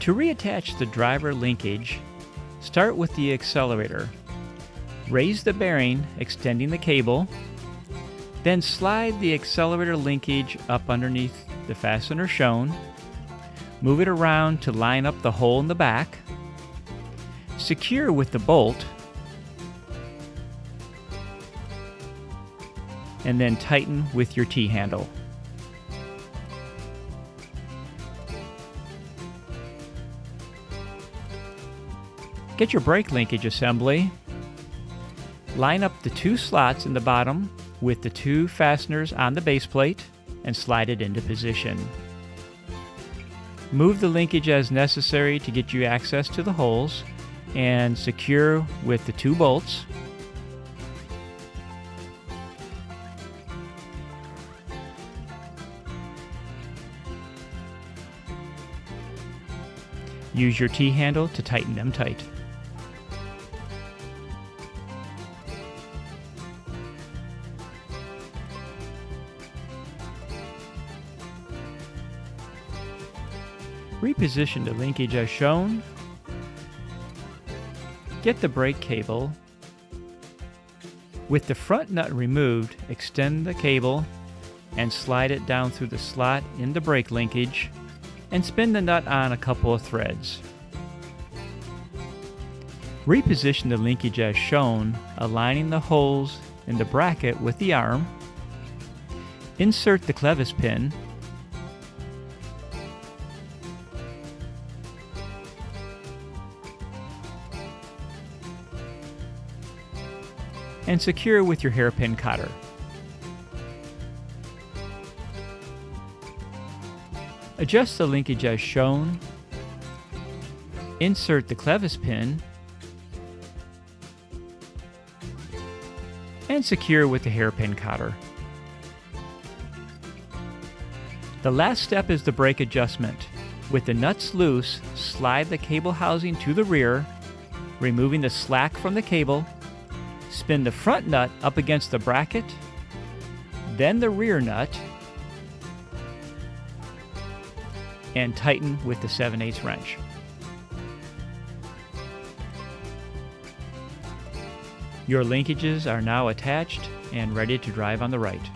To reattach the driver linkage, start with the accelerator. Raise the bearing, extending the cable, then slide the accelerator linkage up underneath the fastener shown. Move it around to line up the hole in the back. Secure with the bolt, and then tighten with your T-handle. Get your brake linkage assembly. Line up the two slots in the bottom with the two fasteners on the base plate and slide it into position. Move the linkage as necessary to get you access to the holes and secure with the two bolts. Use your T-handle to tighten them tight. Reposition the linkage as shown. Get the brake cable. With the front nut removed, extend the cable and slide it down through the slot in the brake linkage and spin the nut on a couple of threads. Reposition the linkage as shown, aligning the holes in the bracket with the arm. Insert the clevis pin. And secure with your hairpin cotter. Adjust the linkage as shown. Insert the clevis pin and secure with the hairpin cotter. The last step is the brake adjustment. With the nuts loose, slide the cable housing to the rear, removing the slack from the cable. Spin the front nut up against the bracket, then the rear nut, and tighten with the 7/8 wrench. Your linkages are now attached and ready to drive on the right.